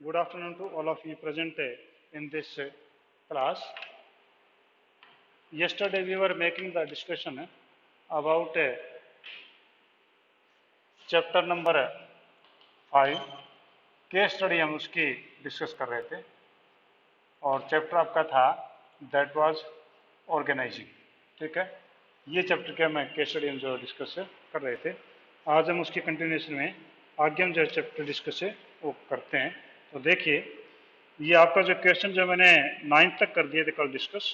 Good afternoon to all of you present in this class. Yesterday we were making the discussion about chapter number 5. Case study हम उसकी discuss कर रहे थे और chapter आपका था दैट वाज ऑर्गेनाइजिंग। ठीक है, ये चैप्टर के मैं केस स्टडी हम जो डिस्कस कर रहे थे, आज हम उसकी कंटिन्यूएशन में आगे हम जो चैप्टर डिस्कस वो करते हैं। तो देखिए, ये आपका जो क्वेश्चन जो मैंने 9th तक कर दिए थे कल डिस्कस,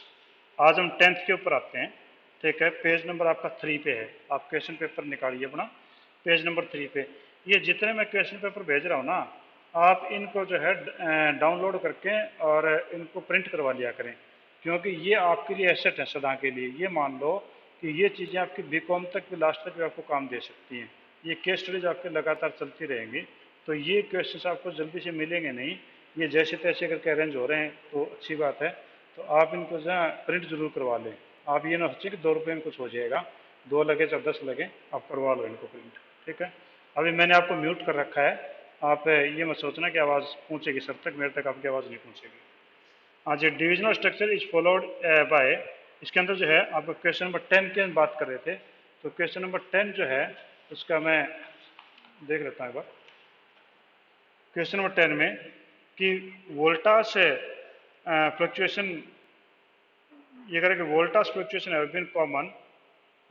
आज हम 10th के ऊपर आते हैं। ठीक है, पेज नंबर आपका 3 पे है, आप क्वेश्चन पेपर निकालिए अपना, पेज नंबर 3 पे। ये जितने मैं क्वेश्चन पेपर भेज रहा हूँ ना, आप इनको जो है डाउनलोड करके और इनको प्रिंट करवा लिया करें, क्योंकि ये आपके लिए एसेट है सदा के लिए। ये मान लो कि ये चीज़ें आपकी बीकॉम तक भी लास्ट तक भी आपको काम दे सकती हैं। ये केस स्टडीज आपके लगातार चलती रहेंगी, तो ये क्वेश्चन आपको जल्दी से मिलेंगे नहीं। ये जैसे तैसे करके अरेंज हो रहे हैं तो अच्छी बात है, तो आप इनको जो है प्रिंट जरूर करवा लें। आप ये ना सोचिए कि 2 रुपये में कुछ हो जाएगा, 2 लगे चाहे 10 लगे, आप करवा लो इनको प्रिंट। ठीक है, अभी मैंने आपको म्यूट कर रखा है, आप ये मत सोचना कि आवाज़ पहुँचेगी सर तक, मेरे तक आपकी आवाज़ नहीं पहुँचेगी। आज divisional structure is followed by, इसके अंदर जो है आप क्वेश्चन नंबर 10 की बात कर रहे थे, तो क्वेश्चन नंबर 10 जो है उसका मैं देख लेता हूँ एक बार। क्वेश्चन नंबर 10 में कि वोल्टास फ्लक्चुएशन, ये करें कि voltage fluctuation have been common,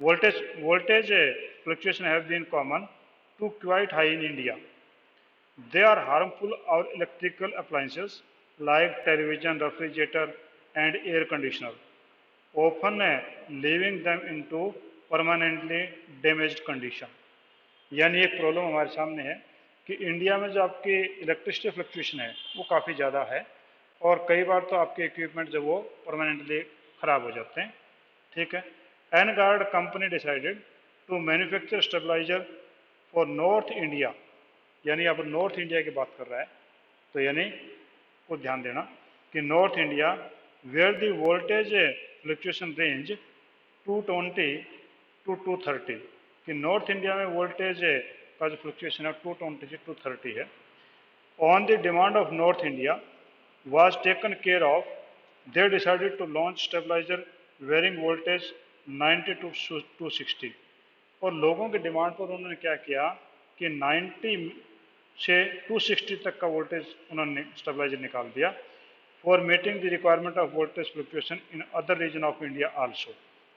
voltage fluctuation have been common to quite high in India. They are harmful our electrical appliances like television, refrigerator and air conditioner, often leaving them into permanently damaged condition. यानी एक problem हमारे सामने है कि India में जो आपकी electricity fluctuation है वो काफ़ी ज़्यादा है, और कई बार तो आपके इक्विपमेंट जो वो परमानेंटली ख़राब हो जाते हैं। ठीक है, Engard company decided to manufacture stabiliser for north India, यानी अब नॉर्थ इंडिया की बात कर रहा है, तो यानी वो ध्यान देना कि north India where the voltage fluctuation range 220 to 230, कि नॉर्थ इंडिया में वोल्टेज का जो फ्लक्चुएशन है 220 से 230 है। On the demand of north India was taken care of, they decided to launch stabilizer varying voltage 90 to 260, और लोगों की डिमांड पर उन्होंने क्या किया कि 90 से 260 तक का वोल्टेज उन्होंने स्टेबलाइजर निकाल दिया, for meeting the requirement of voltage fluctuation in other region of India also,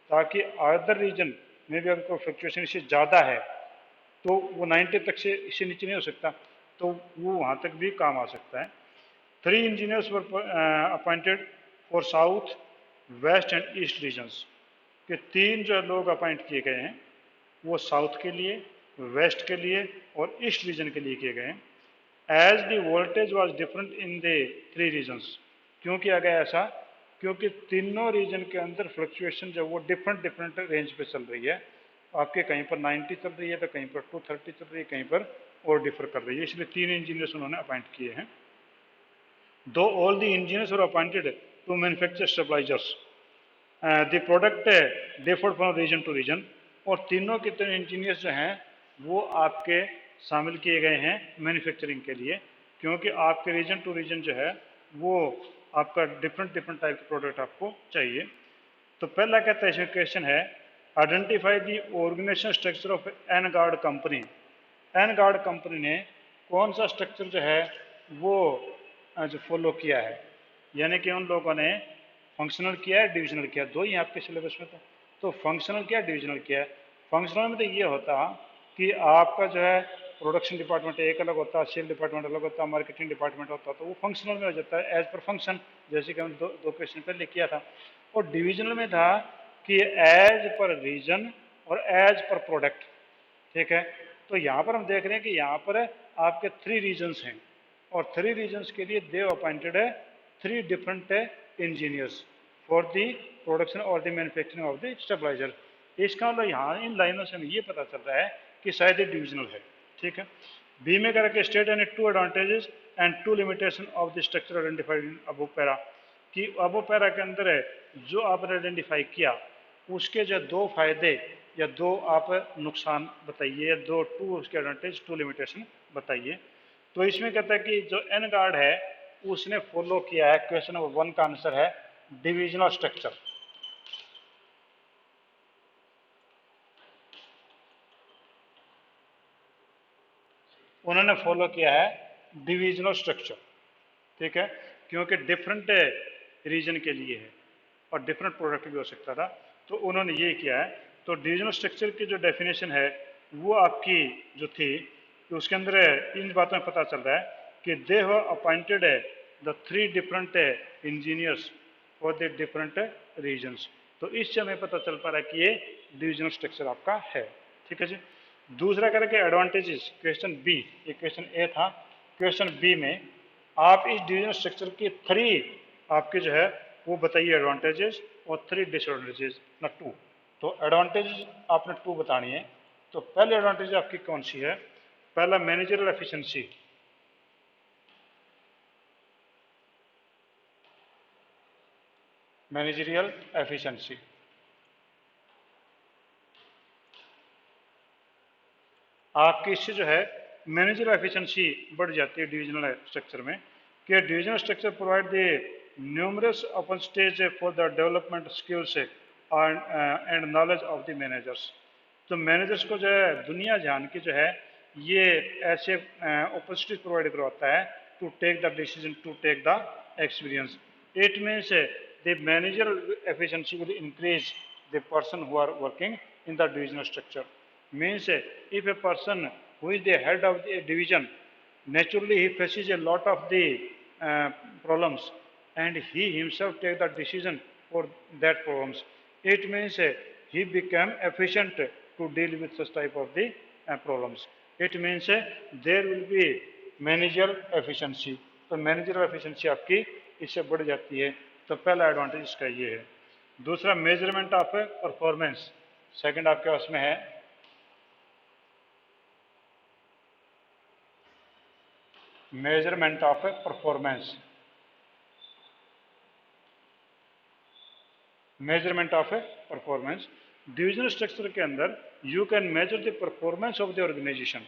ताकि अदर रीजन में भी अगर कोई फ्लक्चुएशन इससे ज़्यादा है तो वो 90 तक से इससे नीचे नहीं हो सकता, तो वो वहाँ तक भी काम आ सकता है। 3 engineers were appointed for south, west and east regions, के 3 जो लोग अपॉइंट किए गए हैं वो साउथ के लिए, वेस्ट के लिए और ईस्ट रीजन के लिए किए गए हैं। As the voltage was different in the 3 regions, क्यों किया गया ऐसा, क्योंकि तीनों रीजन के अंदर फ्लक्चुएशन जो वो डिफरेंट रेंज पे चल रही है। आपके कहीं पर 90 चल रही है, तो कहीं पर 230 चल रही है, कहीं पर और डिफर कर रही है, इसलिए 3 इंजीनियर्स उन्होंने अपॉइंट किए हैं। Though all the engineers were appointed to manufacture stabilisers, the product differed from region to region, और तीनों के तीनों इंजीनियर्स जो हैं वो आपके शामिल किए गए हैं मैन्युफैक्चरिंग के लिए, क्योंकि आपके रीजन टू रीजन जो है वो आपका डिफरेंट टाइप के प्रोडक्ट आपको चाहिए। तो पहला कहता है इसमें क्वेश्चन है, identify the organisation structure of Engard company. Engard company ने कौन सा स्ट्रक्चर जो है वो जो फॉलो किया है, यानी कि उन लोगों ने फंक्शनल किया है, डिविजनल किया, दो ही आपके सिलेबस में तो फंक्शनल किया, डिविजनल किया है। फंक्शनल में तो ये होता कि आपका जो है प्रोडक्शन डिपार्टमेंट एक अलग होता है, सेल डिपार्टमेंट अलग होता है, मार्केटिंग डिपार्टमेंट होता है, तो वो फंक्शनल में हो जाता है एज पर फंक्शन, जैसे कि हम दो क्वेश्चन पहले किया था। और डिविजनल में था कि एज पर रीजन और एज पर प्रोडक्ट। ठीक है, तो यहाँ पर हम देख रहे हैं कि यहाँ पर आपके 3 रीजन्स हैं, और 3 रीजन्स के लिए दे अपॉइंटेड है 3 different engineers for the production और the manufacturing of the stabiliser. इसका मतलब यहाँ इन लाइनों से हमें ये पता चल रहा है कि शायद ये डिविजनल है। ठीक है, बी में करके state and 2 advantages and 2 limitation of the structure identified in above para, कि अबो पैरा के अंदर है जो आपने आइडेंटिफाई किया उसके जो 2 फायदे या 2 आप नुकसान बताइए, या 2 उसके एडवांटेज 2 लिमिटेशन बताइए। तो इसमें कहता है कि जो एन गार्ड है उसने फॉलो किया है, क्वेश्चन नंबर 1 का आंसर है डिविजनल स्ट्रक्चर। उन्होंने फॉलो किया है डिविजनल स्ट्रक्चर, ठीक है, क्योंकि डिफरेंट रीजन के लिए है और डिफरेंट प्रोडक्ट भी हो सकता था, तो उन्होंने ये किया है। तो डिविजनल स्ट्रक्चर की जो डेफिनेशन है वो आपकी जो थी, तो उसके अंदर इन बातों में पता चल रहा है कि they have appointed the 3 different engineers for the different regions. तो इससे हमें पता चल पा रहा है कि ये डिविजनल स्ट्रक्चर आपका है, ठीक है जी। दूसरा करके एडवांटेजेस, क्वेश्चन बी, ये क्वेश्चन ए था, क्वेश्चन बी में आप इस डिविजनल स्ट्रक्चर के 3 आपके जो है वो बताइए एडवांटेजेस और 3 डिसएडवांटेजेस ना 2। तो एडवांटेजेस आपने 2 बतानी है। तो पहले एडवांटेज आपकी कौन सी है? पहला मैनेजरल एफिशिएंसी, मैनेजरियल एफिशिएंसी। आपकी इससे जो है मैनेजर एफिशिएंसी बढ़ जाती है डिविजनल स्ट्रक्चर में, कि divisional structure provide the numerous open stage for the development skills and knowledge of the managers. तो मैनेजर्स को जो है दुनिया जान के जो है ये ऐसे ओपन स्टेज प्रोवाइड करवाता है to take the decision, to take the experience. It means the manager efficiency will increase the person who are working in the divisional structure. Means if a person who is the head of the division, naturally he faces a lot of the problems and he himself take the decision for that problems. It means he become efficient to deal with such type of the problems. It means there will be managerial efficiency. तो managerial efficiency आपकी इससे बढ़ जाती है। तो पहला advantage इसका ये है। दूसरा मेजरमेंट ऑफ परफॉर्मेंस, सेकंड आपके पास में है measurement of performance. Measurement of performance, divisional structure के अंदर you can measure the performance of the organisation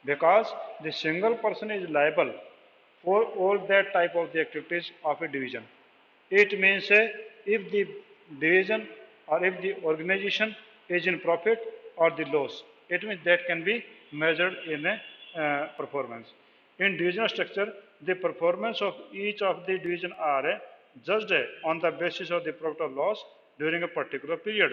because the single person is liable for all that type of the activities of a division. It means if the division or if the organization is in profit or the loss, it means that can be measured in a performance. In divisional structure, the performance of each of the division are judged on the basis of the profit or loss during a particular period.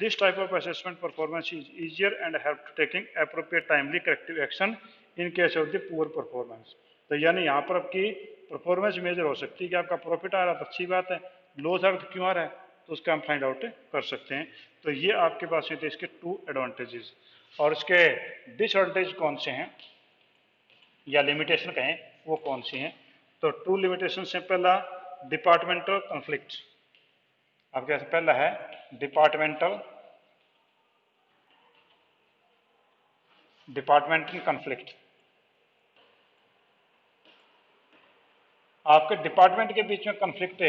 This type of assessment performance is easier and help to taking appropriate timely corrective action in case of the poor performance. तो यानी यहाँ पर आपकी performance major हो सकती है कि आपका प्रॉफिट आ रहा है तो अच्छी बात है, लॉस आ रहा तो क्यों आ रहा है, तो उसका हम फाइंड आउट कर सकते हैं। तो ये आपके पास में थे इसके 2 एडवांटेजेस। और इसके डिसएडवांटेज कौन से हैं या लिमिटेशन कहें वो कौन सी हैं? तो 2 लिमिटेशन से पहला डिपार्टमेंटल कॉन्फ्लिक्ट, आपके पास पहला है डिपार्टमेंटल कॉन्फ्लिक्ट। आपके डिपार्टमेंट के बीच में कन्फ्लिक्ट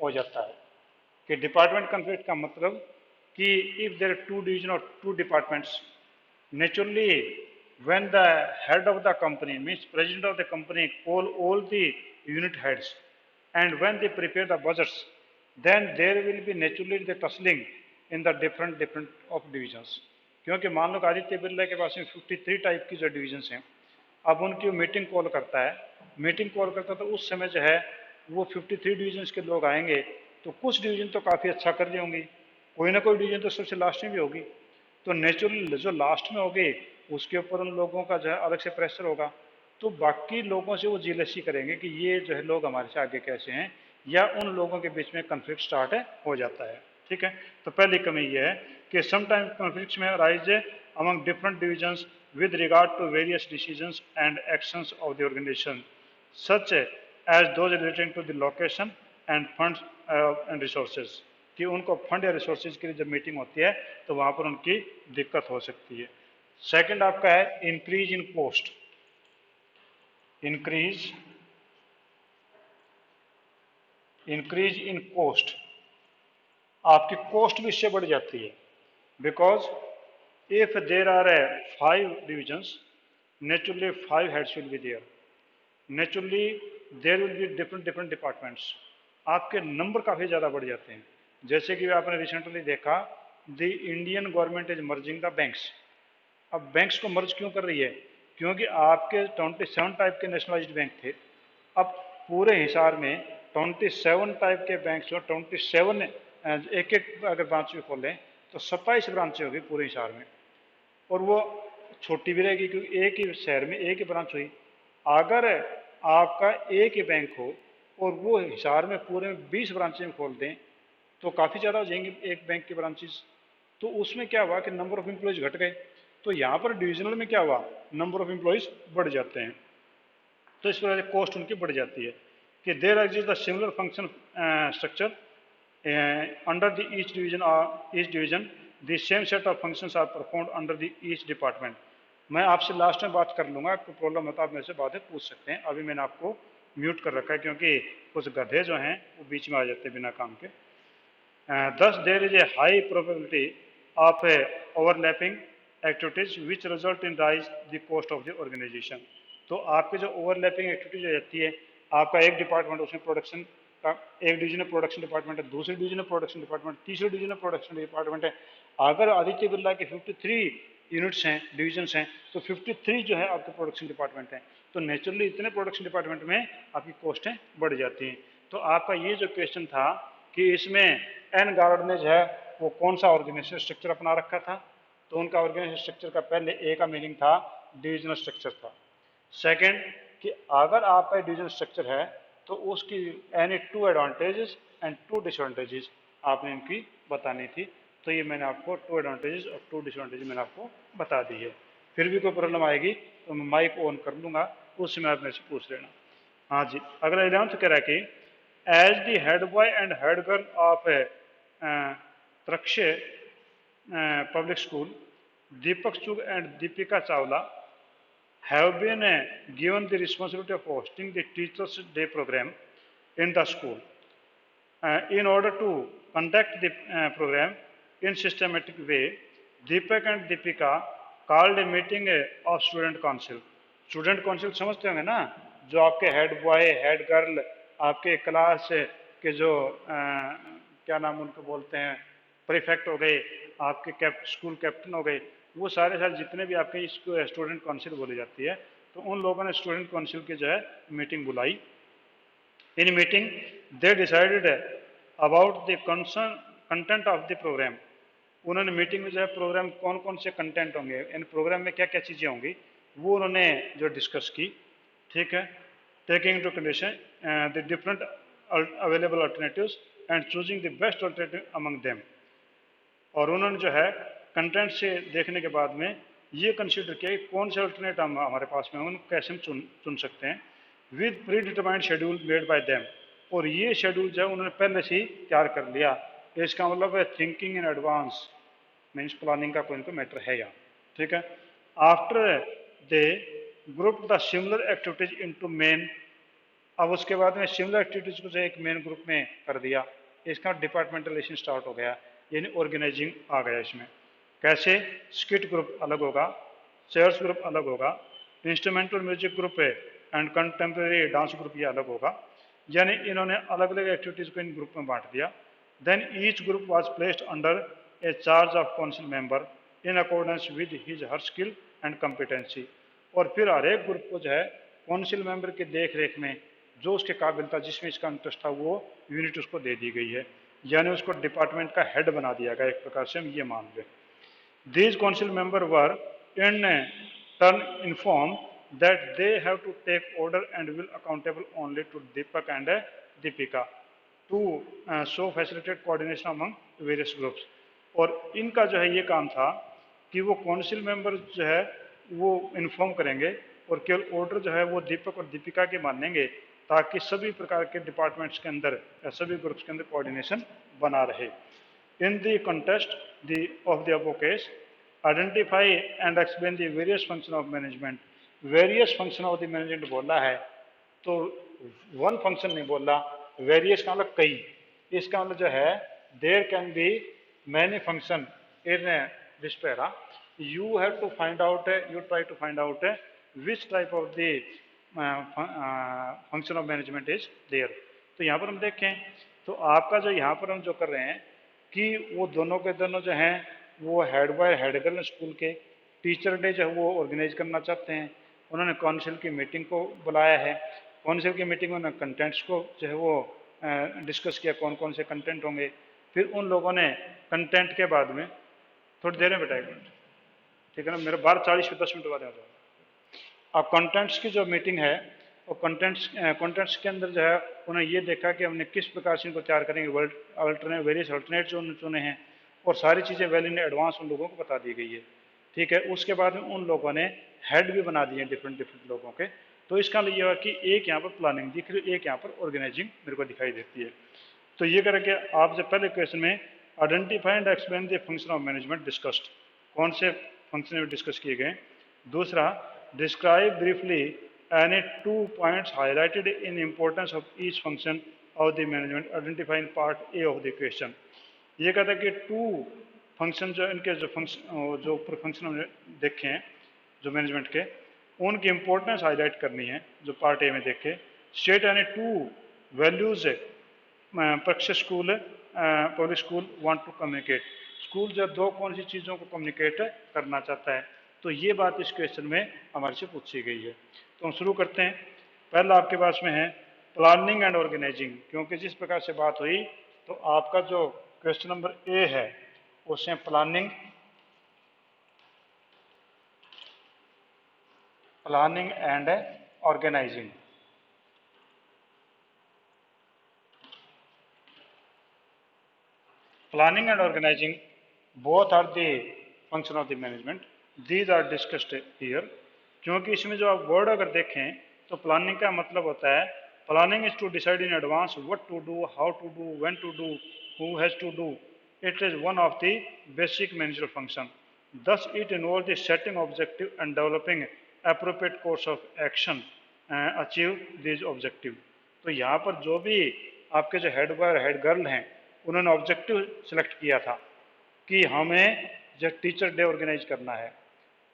हो जाता है कि डिपार्टमेंट कन्फ्लिक्ट का मतलब कि इफ देयर 2 डिवीजन और 2 departments, naturally when the head of the company means president of the company call all the unit heads and when they prepare the budgets then there will be naturally the tussling in the different of divisions. क्योंकि मान लो आदित्य बिरला के पास में 53 type की जो divisions हैं, अब उनकी meeting call करता है, मीटिंग कॉल करता तो उस समय जो है वो 53 डिवीजन्स के लोग आएंगे, तो कुछ डिवीजन तो काफ़ी अच्छा कर रही होंगी, कोई ना कोई डिवीजन तो सबसे लास्ट में भी होगी, तो नेचुरली जो लास्ट में होगी उसके ऊपर उन लोगों का जो है अलग से प्रेशर होगा, तो बाकी लोगों से वो जीलसी करेंगे कि ये जो है लोग हमारे से आगे कैसे हैं, या उन लोगों के बीच में कन्फ्लिक्ट स्टार्ट हो जाता है, ठीक है। तो पहली कमी ये है कि समटाइम्स कन्फ्लिक्ट्स में rise among different divisions with regard to various decisions and actions of the organization, such as those relating to the location and funds and resources, कि उनको फंड या रिसोर्सेज के लिए जब मीटिंग होती है तो वहाँ पर उनकी दिक्कत हो सकती है। सेकंड आपका है increase in cost, increase in cost, आपकी कॉस्ट भी इससे बढ़ जाती है because if there are 5 divisions, naturally 5 heads will be there, naturally there will be different different departments, आपके नंबर काफ़ी ज़्यादा बढ़ जाते हैं। जैसे कि आपने रिसेंटली देखा, the Indian government is merging the banks. अब बैंक्स को मर्ज क्यों कर रही है? क्योंकि आपके 27 टाइप के नेशनलाइज्ड बैंक थे, अब पूरे हिसार में 27 टाइप के बैंक जो 27 एक एक अगर ब्रांच भी खोलें तो 27 ब्रांचें होगी पूरे हिसार में, और वो छोटी भी रहेगी क्योंकि एक ही शहर में एक ही ब्रांच हुई। अगर आपका एक ही बैंक हो और वो हिसार में पूरे में 20 ब्रांचें खोल दें तो काफ़ी ज़्यादा हो जाएंगी एक बैंक की ब्रांचेस। तो उसमें क्या हुआ कि नंबर ऑफ एम्प्लॉयज़ घट गए, तो यहाँ पर डिविजनल में क्या हुआ, नंबर ऑफ एम्प्लॉयज़ बढ़ जाते हैं, तो इस वजह से कॉस्ट उनकी बढ़ जाती है। कि there exist the similar function structure under the each division the same set of functions are performed under the each department। मैं आपसे लास्ट में बात कर लूँगा, कोई प्रॉब्लम है तो आप मेरे से बातें पूछ सकते हैं, अभी मैंने आपको म्यूट कर रखा है क्योंकि कुछ गधे जो हैं वो बीच में आ जाते हैं बिना काम के। Thus there is a high probability of overlapping activities which result in rise the cost of the organization। तो आपके जो ओवरलैपिंग एक्टिविटीज हो जाती है, आपका एक डिपार्टमेंट उसमें प्रोडक्शन का, एक डिवीजन प्रोडक्शन डिपार्टमेंट है, दूसरी डिवीजन प्रोडक्शन डिपार्टमेंट, तीसरी डिवीजन प्रोडक्शन डिपार्टमेंट है। अगर आदित्य बिरला के 53 यूनिट्स हैं, डिवीजन्स हैं, तो 53 जो है आपके प्रोडक्शन डिपार्टमेंट हैं, तो नेचुरली इतने प्रोडक्शन डिपार्टमेंट में आपकी कॉस्टें बढ़ जाती हैं। तो आपका ये जो क्वेश्चन था कि इसमें एन गार्ड ने जो है वो कौन सा ऑर्गेनाइजेशन स्ट्रक्चर अपना रखा था, तो उनका ऑर्गेनाइजेशन स्ट्रक्चर का पहले ए का मीनिंग था डिविजनल स्ट्रक्चर था। सेकंड कि अगर आपका डिविजनल स्ट्रक्चर है तो उसकी एनी 2 एडवांटेजेस एंड 2 डिसएडवांटेजेस आपने इनकी बतानी थी। तो ये मैंने आपको 2 एडवांटेजेस और 2 डिसएडवांटेजेस मैंने आपको बता दी है। फिर भी कोई प्रॉब्लम आएगी तो मैं माइक ऑन कर लूँगा, उस समय आप मेरे से पूछ लेना। हाँ जी, अगला 11th कह रहा है कि as the head boy and head girl of Trakshe public school, Deepak Chugh and Deepika Chawla have been given the responsibility of hosting the Teachers' Day program in the school. In order to conduct the program in systematic way, Deepak and Deepika called a meeting of student council। Student council समझते होंगे ना, जो आपके head boy head girl आपके class के जो क्या नाम उनको बोलते हैं, प्रीफेक्ट हो गए, आपके स्कूल कैप्टन हो गए, वो सारे जितने भी आपके इसको स्टूडेंट काउंसिल बोली जाती है, तो उन लोगों ने स्टूडेंट काउंसिल की जो है मीटिंग बुलाई। In meeting they decided about the content of the programme. उन्होंने मीटिंग में जो है प्रोग्राम कौन कौन से कंटेंट होंगे, इन प्रोग्राम में क्या क्या चीज़ें होंगी, वो उन्होंने जो डिस्कस की। ठीक है, taking into condition the different available alternatives and choosing the best alternative among them. और उन्होंने जो है कंटेंट से देखने के बाद में ये कंसिडर किया कि कौन से अल्टरनेट हमारे पास में उनको कैसे हम चुन सकते हैं with pre determined schedule made by them. और ये शेड्यूल जो है उन्होंने पहले से ही तैयार कर लिया। इसका मतलब है thinking in advance, means planning का कोई इनको मैटर है यहाँ। ठीक है, after they group the similar activities into main. अब उसके बाद में सिमिलर एक्टिविटीज को जो एक मेन ग्रुप में कर दिया, इसका डिपार्टमेंटलाइजेशन स्टार्ट हो गया, यानी ऑर्गेनाइजिंग आ गया इसमें। कैसे, स्किट ग्रुप अलग होगा, चेयर्स ग्रुप अलग होगा, instrumental music group and contemporary dance group ये अलग होगा, यानी इन्होंने अलग अलग एक्टिविटीज़ को इन ग्रुप में बांट दिया। Then each group was placed under a charge of council member in accordance with his her skill and competency. और फिर हर एक ग्रुप को जो है काउंसिल मेंबर की देख रेख में जो उसके काबिल था, जिसमें इसका इंटरेस्ट था, वो यूनिट उसको दे दी गई है, यानी उसको डिपार्टमेंट का हेड बना दिया गया, एक प्रकार से हम ये मान लें। These council members were in turn informed that they have to take order and will accountable only to Deepak and Deepika to so facilitate coordination among various groups। और इनका जो है ये काम था कि वो काउंसिल मेंबर जो है वो इन्फॉर्म करेंगे और केवल ऑर्डर जो है वो दीपक और दीपिका के मानेंगे, ताकि सभी प्रकार के डिपार्टमेंट्स के अंदर या सभी ग्रुप्स के अंदर कोऑर्डिनेशन बना रहे। In the context of the above case, identify and explain the various function of management। Various function of the management बोला है, तो one function नहीं बोला, various का मतलब कई। इसका मतलब जो है there can be many function in this para। You have to find out, you try to find out which type of the function of management is there. तो यहाँ पर हम देखें तो आपका जो यहाँ पर हम जो कर रहे हैं कि वो दोनों के दोनों जो हैं वो head boy head girl school के टीचर डे जो है वो ऑर्गेनाइज करना चाहते हैं। उन्होंने काउंसिल की मीटिंग को बुलाया है। काउंसिल की मीटिंग में उन्होंने कंटेंट्स को जो है वो डिस्कस किया, कौन कौन से कंटेंट होंगे। फिर उन लोगों ने कंटेंट के बाद में थोड़ी देर में बेटा एक मिनट, ठीक है ना, मेरे 12:40 पे 10 मिनट बाद आ जाओ। अब कंटेंट्स की जो मीटिंग है और कंटेंट्स के अंदर जो है उन्होंने ये देखा कि हमने किस प्रकार से इनको तैयार करेंगे, वेरियस अल्टरनेट जो चुने हैं और सारी चीज़ें वेल इन एडवांस उन लोगों को बता दी गई है। ठीक है, उसके बाद में उन लोगों ने हेड भी बना दिए डिफरेंट डिफरेंट लोगों के। तो इसका लिए हुआ कि एक यहाँ पर प्लानिंग दिख रही है, एक यहाँ पर ऑर्गेनाइजिंग मेरे को दिखाई देती है। तो ये करके आप जब पहले क्वेश्चन में identify and explain the function of management discussed, कौन से फंक्शन में डिस्कस किए गए। दूसरा, describe briefly any 2 points highlighted in importance of each function of the management identifying part A of the question. ये कहता है कि 2 फंक्शन जो इनके जो फंक्शन जो ऊपर फंक्शन हमने देखे हैं जो मैनेजमेंट के, उनकी इंपॉर्टेंस हाईलाइट करनी है जो पार्ट ए में देखे। स्टेट एनी 2 वैल्यूज परीक्षा school public school want to communicate, school जो दो कौन सी चीज़ों को कम्युनिकेट करना चाहता है। तो ये बात इस क्वेश्चन में हमारे से पूछी गई है। तो हम शुरू करते हैं। पहला आपके पास में है प्लानिंग एंड ऑर्गेनाइजिंग, क्योंकि जिस प्रकार से बात हुई तो आपका जो क्वेश्चन नंबर ए है उसमें planning and organising, planning and organizing both are the function of the management, these are discussed here। क्योंकि इसमें जो आप वर्ड अगर देखें तो प्लानिंग का मतलब होता है planning is to decide in advance what to do, how to do, when to do, who has to do. It is one of the basic managerial function, thus it involves the setting objective and developing appropriate course of action achieve these objective। तो यहाँ पर जो भी आपके जो head boy और head girl हैं उन्होंने ऑब्जेक्टिव सिलेक्ट किया था कि हमें जो टीचर डे ऑर्गेनाइज करना है,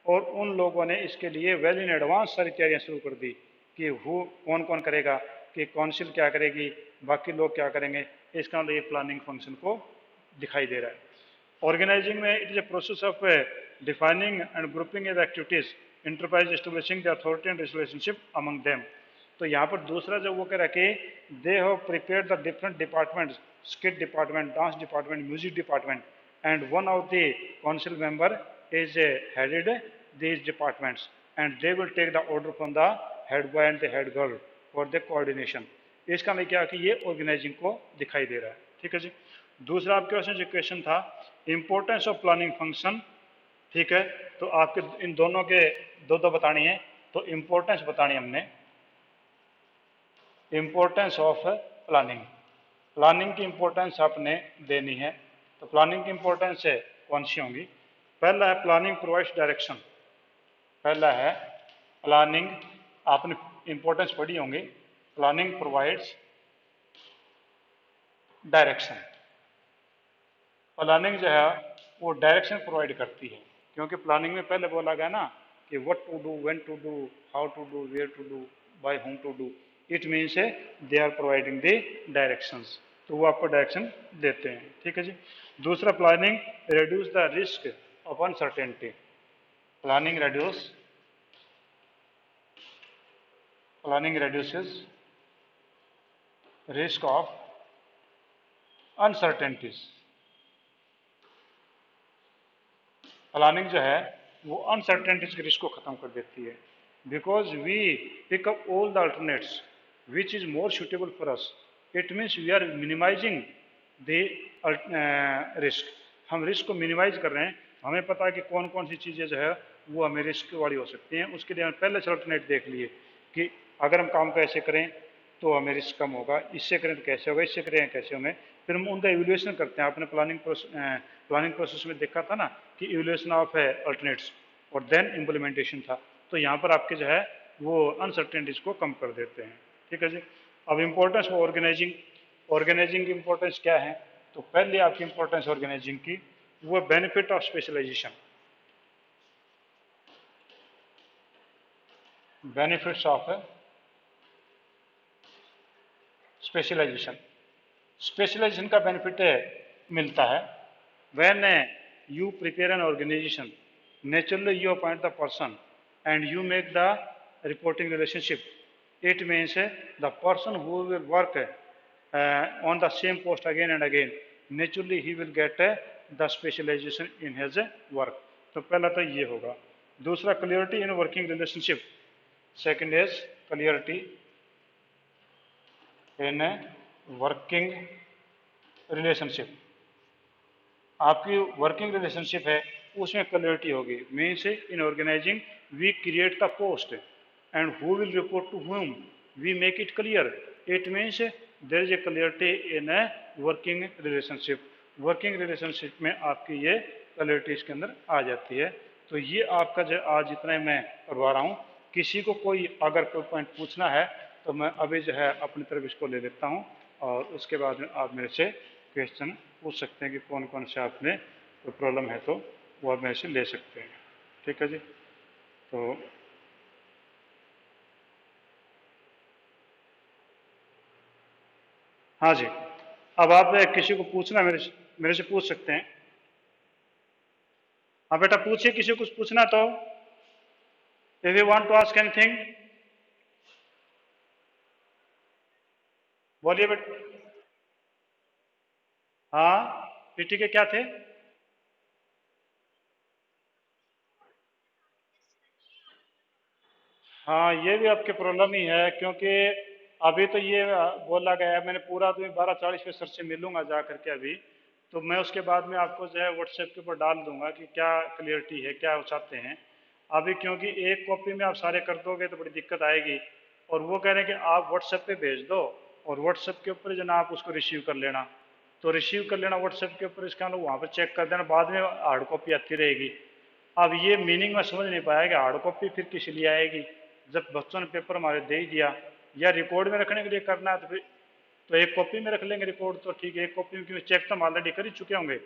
और उन लोगों ने इसके लिए वेल इन एडवांस सारी तैयारियां शुरू कर दी कि वो कौन कौन करेगा, कि काउंसिल क्या करेगी, बाकी लोग क्या करेंगे। इसका मतलब ये प्लानिंग फंक्शन को दिखाई दे रहा है। ऑर्गेनाइजिंग में it is a process of defining and grouping as activities enterprise establishing the authority and relationship among them. तो यहाँ पर दूसरा जो वो कह रहा है कि they have prepared the different departments, skit department, dance department, music department, and one of the council member is headed these departments, and they will take the order from the head boy and the head girl for the coordination। इसका मतलब क्या कि ये organising को दिखाई दे रहा है। ठीक है जी। दूसरा आपके पास जो क्वेश्चन था इंपॉर्टेंस ऑफ प्लानिंग फंक्शन, ठीक है, तो आपके इन दोनों के दो दो बतानी है। तो इंपॉर्टेंस बतानी हमने, इंपॉर्टेंस ऑफ प्लानिंग, प्लानिंग की इंपॉर्टेंस आपने देनी है। तो प्लानिंग की इंपॉर्टेंस है कौन सी होंगी। पहला है प्लानिंग प्रोवाइड्स डायरेक्शन, पहला है प्लानिंग, आपने इंपॉर्टेंस पढ़ी होंगी, प्लानिंग प्रोवाइड्स डायरेक्शन। प्लानिंग जो है वो डायरेक्शन प्रोवाइड करती है, क्योंकि प्लानिंग में पहले बोला गया ना कि what to do, when to do, how to do, where to do, by whom to do. It means है they are providing the directions, तो वो आपको डायरेक्शन देते हैं। ठीक है जी। दूसरा planning reduce the risk of uncertainty, planning reduces risk of uncertainties। Planning जो है वो अनसर्टेनिटीज के रिस्क को खत्म कर देती है, because we pick up all the alternates which is more suitable for us. It means we are minimising the risk, हम रिस्क को मिनिमाइज कर रहे हैं। हमें पता है कि कौन कौन सी चीज़ें जो है वो हमें रिस्क वाली हो सकती हैं, उसके लिए हम पहले से अल्टरनेट देख लिए कि अगर हम काम कैसे करें तो हमें रिस्क कम होगा, इससे करें तो कैसे होगा, इससे करें कैसे होंगे। फिर हम उनका इवैल्यूएशन करते हैं। आपने प्लानिंग प्रोसेस में देखा था ना कि इवैल्यूएशन ऑफ अल्टरनेट्स और देन इम्प्लीमेंटेशन था। तो यहाँ पर आपके जो है वो अनसर्टेनिटीज को कम कर देते हैं। ठीक है जी। अब इम्पोर्टेंस ऑफ ऑर्गेनाइजिंग, ऑर्गेनाइजिंग की इम्पोर्टेंस क्या है। तो पहले आपकी इम्पोर्टेंस ऑर्गेनाइजिंग की वो benefit of specialisation, benefits of specialisation. Specialisation का बेनिफिट मिलता है when you prepare an organization, naturally you appoint the person and you make the reporting relationship. It means the person who will work on the same post again and again, naturally he will get the specialization in his work. तो पहला तो ये होगा। दूसरा clarity in working relationship, second is clarity in working relationship. आपकी working relationship है उसमें clarity होगी। Means in organising we create the post and who will report to whom, we make it clear. It means there is a clarity in a working relationship. Working relationship में आपकी ये clarity इसके अंदर आ जाती है। तो ये आपका जो आज इतना ही मैं करवा रहा हूँ। किसी को कोई अगर कोई पॉइंट पूछना है तो मैं अभी जो है अपनी तरफ इसको ले लेता हूँ और उसके बाद में आप मेरे से क्वेश्चन पूछ सकते हैं कि कौन कौन से आपने कोई प्रॉब्लम है तो वो आप मेरे से ले सकते हैं। ठीक है जी। तो हाँ जी, अब आप किसी को पूछना मेरे से पूछ सकते हैं। हाँ बेटा पूछिए, किसी को कुछ पूछना तो, if you want to ask anything बोलिए बेटा। हाँ पीटी के क्या थे? हाँ ये भी आपकी प्रॉब्लम ही है, क्योंकि अभी तो ये बोला गया है, मैंने पूरा तो 12:40 पे सर से मिलूंगा जा करके अभी, तो मैं उसके बाद में आपको जो है व्हाट्सएप के ऊपर डाल दूंगा कि क्या क्लियरिटी है, क्या वो चाहते हैं। अभी क्योंकि एक कॉपी में आप सारे कर दोगे तो बड़ी दिक्कत आएगी, और वो कह रहे हैं कि आप व्हाट्सएप पे भेज दो और व्हाट्सएप के ऊपर जो ना आप उसको रिसीव कर लेना। तो रिसीव कर लेना व्हाट्सएप के ऊपर, इसका वहाँ पर चेक कर देना, बाद में हार्ड कॉपी आती रहेगी। अब ये मीनिंग में समझ नहीं पाया कि हार्ड कॉपी फिर किस लिए आएगी, जब बच्चों ने पेपर हमारे दे ही दिया। या रिकॉर्ड में रखने के लिए करना है तो फिर तो एक कॉपी में रख लेंगे रिकॉर्ड, तो ठीक है एक कॉपी में, क्योंकि चेक तो हम ऑलरेडी कर ही चुके होंगे।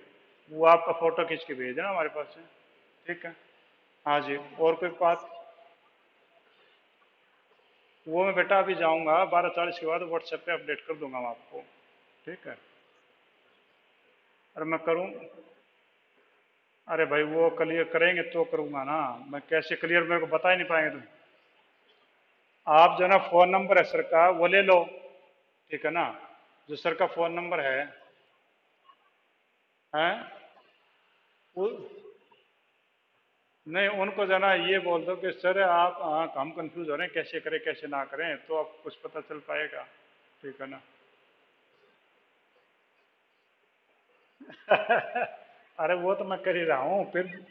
वो आपका फोटो खींच के भेज देना हमारे पास से। ठीक है। हाँ जी, और कोई बात? वो मैं बेटा अभी जाऊंगा 12:40 के बाद व्हाट्सएप पे अपडेट कर दूंगा मैं आपको। ठीक है। और मैं करूँ? अरे भाई वो क्लियर करेंगे तो करूंगा ना, मैं कैसे क्लियर, मेरे को बता ही नहीं पाएंगे तुम। आप जो ना फोन नंबर है सर का वो ले लो। ठीक है ना, जो सर का फोन नंबर है, हैं वो, नहीं उनको जाना ये बोल दो कि सर आप हम कंफ्यूज हो रहे हैं कैसे करें कैसे ना करें, तो आप कुछ पता चल पाएगा। ठीक है ना। अरे वो तो मैं कर ही रहा हूँ फिर।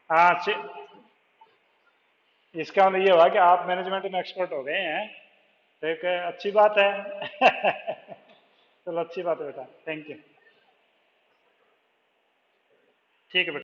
हाँ इसका मतलब ये हुआ कि आप मैनेजमेंट में एक्सपर्ट हो गए हैं। ठीक है, अच्छी बात है। चलो अच्छी बात है बेटा, थैंक यू। ठीक है बेटा।